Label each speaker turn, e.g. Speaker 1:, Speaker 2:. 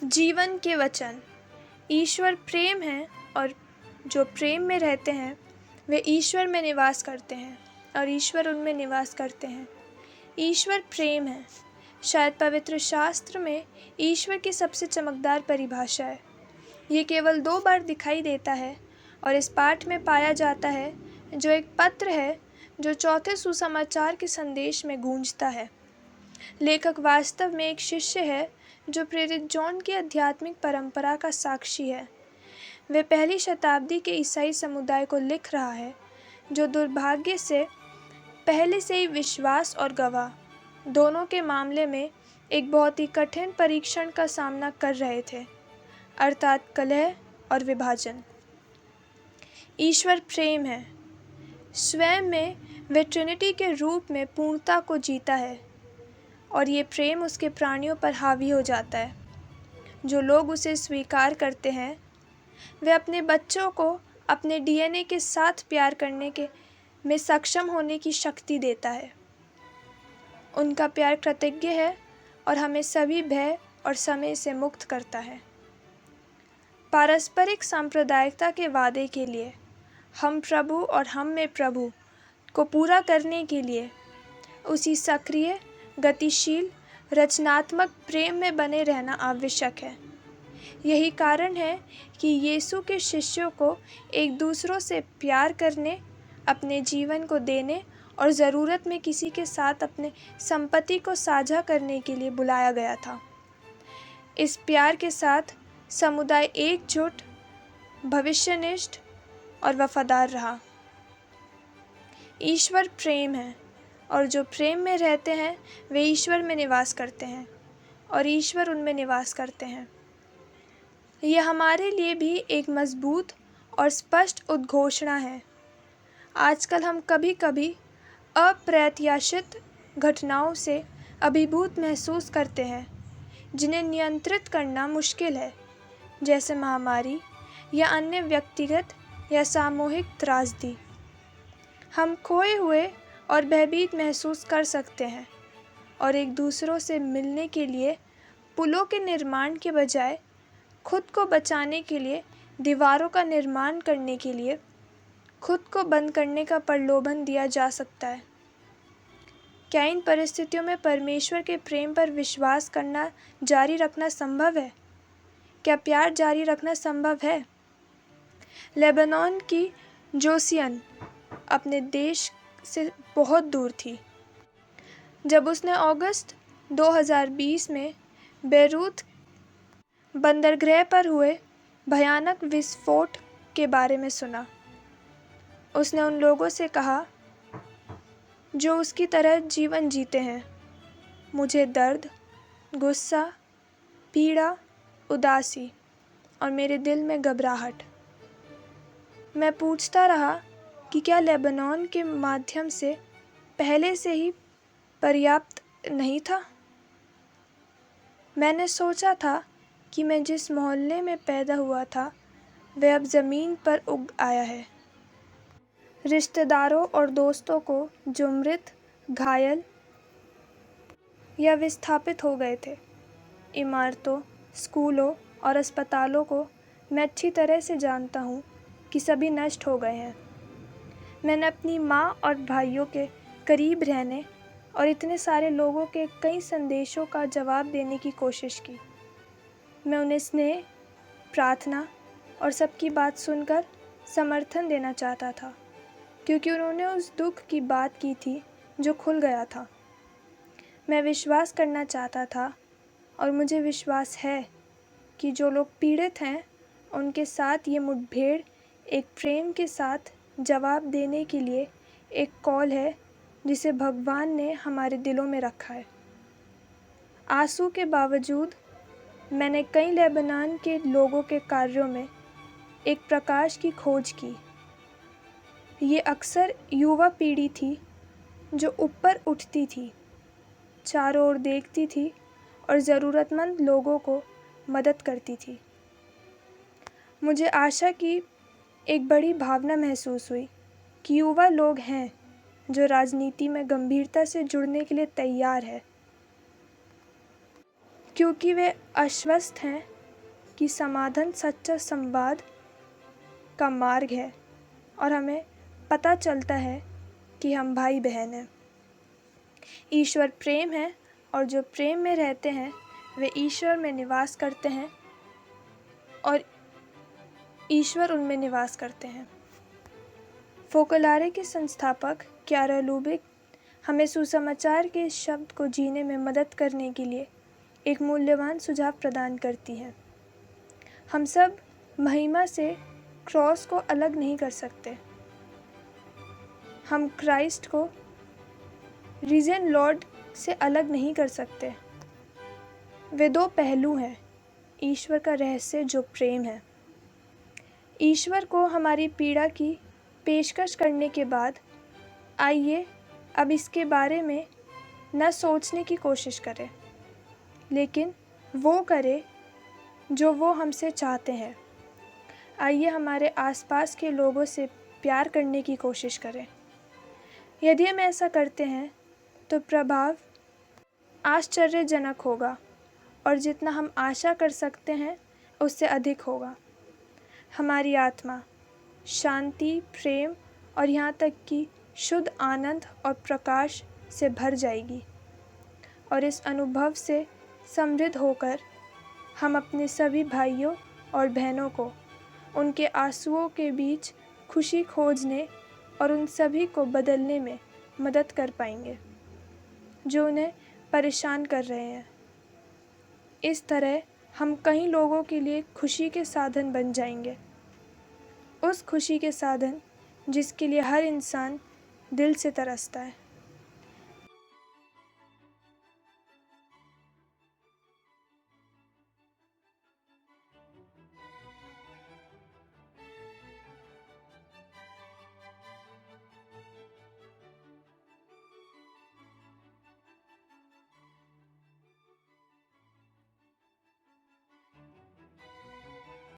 Speaker 1: जीवन के वचन। ईश्वर प्रेम है और जो प्रेम में रहते हैं वे ईश्वर में निवास करते हैं और ईश्वर उनमें निवास करते हैं। ईश्वर प्रेम है। शायद पवित्र शास्त्र में ईश्वर की सबसे चमकदार परिभाषा है। ये केवल 2 बार दिखाई देता है और इस पाठ में पाया जाता है, जो एक पत्र है जो चौथे सुसमाचार के संदेश में गूंजता है। लेखक वास्तव में एक शिष्य है जो प्रेरित जॉन की आध्यात्मिक परंपरा का साक्षी है। वे पहली शताब्दी के ईसाई समुदाय को लिख रहा है, जो दुर्भाग्य से पहले से ही विश्वास और गवाह दोनों के मामले में एक बहुत ही कठिन परीक्षण का सामना कर रहे थे, अर्थात कलह और विभाजन। ईश्वर प्रेम है। स्वयं में वे ट्रिनिटी के रूप में पूर्णता को जीता है और ये प्रेम उसके प्राणियों पर हावी हो जाता है। जो लोग उसे स्वीकार करते हैं वे अपने बच्चों को अपने डीएनए के साथ प्यार करने में सक्षम होने की शक्ति देता है। उनका प्यार कृतज्ञ है और हमें सभी भय और समय से मुक्त करता है। पारस्परिक सांप्रदायिकता के वादे के लिए हम प्रभु और हम में प्रभु को पूरा करने के लिए उसी सक्रिय, गतिशील, रचनात्मक प्रेम में बने रहना आवश्यक है। यही कारण है कि यीशु के शिष्यों को एक दूसरों से प्यार करने, अपने जीवन को देने और ज़रूरत में किसी के साथ अपने संपत्ति को साझा करने के लिए बुलाया गया था। इस प्यार के साथ समुदाय एकजुट, भविष्यनिष्ठ और वफादार रहा। ईश्वर प्रेम है और जो प्रेम में रहते हैं वे ईश्वर में निवास करते हैं और ईश्वर उनमें निवास करते हैं। यह हमारे लिए भी एक मजबूत और स्पष्ट उद्घोषणा है। आजकल हम कभी कभी अप्रत्याशित घटनाओं से अभिभूत महसूस करते हैं, जिन्हें नियंत्रित करना मुश्किल है, जैसे महामारी या अन्य व्यक्तिगत या सामूहिक त्रासदी। हम खोए हुए और भयभीत महसूस कर सकते हैं और एक दूसरों से मिलने के लिए पुलों के निर्माण के बजाय खुद को बचाने के लिए दीवारों का निर्माण करने के लिए खुद को बंद करने का प्रलोभन दिया जा सकता है। क्या इन परिस्थितियों में परमेश्वर के प्रेम पर विश्वास करना जारी रखना संभव है? क्या प्यार जारी रखना संभव है? लेबनान की जोसियन अपने देश से बहुत दूर थी जब उसने अगस्त 2020 में बेरूत बंदरगाह पर हुए भयानक विस्फोट के बारे में सुना। उसने उन लोगों से कहा जो उसकी तरह जीवन जीते हैं, मुझे दर्द, गुस्सा, पीड़ा, उदासी और मेरे दिल में घबराहट। मैं पूछता रहा कि क्या लेबनान के माध्यम से पहले से ही पर्याप्त नहीं था? मैंने सोचा था कि मैं जिस मोहल्ले में पैदा हुआ था वह अब ज़मीन पर उग आया है। रिश्तेदारों और दोस्तों को जो मृत, घायल या विस्थापित हो गए थे। इमारतों, स्कूलों और अस्पतालों को मैं अच्छी तरह से जानता हूँ कि सभी नष्ट हो गए हैं। मैंने अपनी माँ और भाइयों के करीब रहने और इतने सारे लोगों के कई संदेशों का जवाब देने की कोशिश की। मैं उन्हें स्नेह, प्रार्थना और सबकी बात सुनकर समर्थन देना चाहता था, क्योंकि उन्होंने उस दुख की बात की थी जो खुल गया था। मैं विश्वास करना चाहता था और मुझे विश्वास है कि जो लोग पीड़ित हैं उनके साथ ये मुठभेड़ एक प्रेम के साथ जवाब देने के लिए एक कॉल है जिसे भगवान ने हमारे दिलों में रखा है। आंसू के बावजूद मैंने कई लेबनान के लोगों के कार्यों में एक प्रकाश की खोज की। ये अक्सर युवा पीढ़ी थी जो ऊपर उठती थी, चारों ओर देखती थी और ज़रूरतमंद लोगों को मदद करती थी। मुझे आशा की एक बड़ी भावना महसूस हुई कि युवा लोग हैं जो राजनीति में गंभीरता से जुड़ने के लिए तैयार है। क्योंकि वे आश्वस्त हैं कि समाधान सच्चा संवाद का मार्ग है और हमें पता चलता है कि हम भाई बहन हैं। ईश्वर प्रेम है और जो प्रेम में रहते हैं वे ईश्वर में निवास करते हैं और ईश्वर उनमें निवास करते हैं। फोकलारे के संस्थापक क्यारा लुबिक हमें सुसमाचार के इस शब्द को जीने में मदद करने के लिए एक मूल्यवान सुझाव प्रदान करती है। हम सब महिमा से क्रॉस को अलग नहीं कर सकते। हम क्राइस्ट को रिजन लॉर्ड से अलग नहीं कर सकते। वे दो पहलू हैं ईश्वर का रहस्य जो प्रेम है। ईश्वर को हमारी पीड़ा की पेशकश करने के बाद आइए अब इसके बारे में न सोचने की कोशिश करें, लेकिन वो करें जो वो हमसे चाहते हैं। आइए हमारे आसपास के लोगों से प्यार करने की कोशिश करें। यदि हम ऐसा करते हैं तो प्रभाव आश्चर्यजनक होगा और जितना हम आशा कर सकते हैं उससे अधिक होगा। हमारी आत्मा शांति, प्रेम और यहाँ तक कि शुद्ध आनंद और प्रकाश से भर जाएगी और इस अनुभव से समृद्ध होकर हम अपने सभी भाइयों और बहनों को उनके आंसुओं के बीच खुशी खोजने और उन सभी को बदलने में मदद कर पाएंगे जो उन्हें परेशान कर रहे हैं। इस तरह हम कई लोगों के लिए खुशी के साधन बन जाएंगे, उस खुशी के साधन जिसके लिए हर इंसान दिल से तरसता है।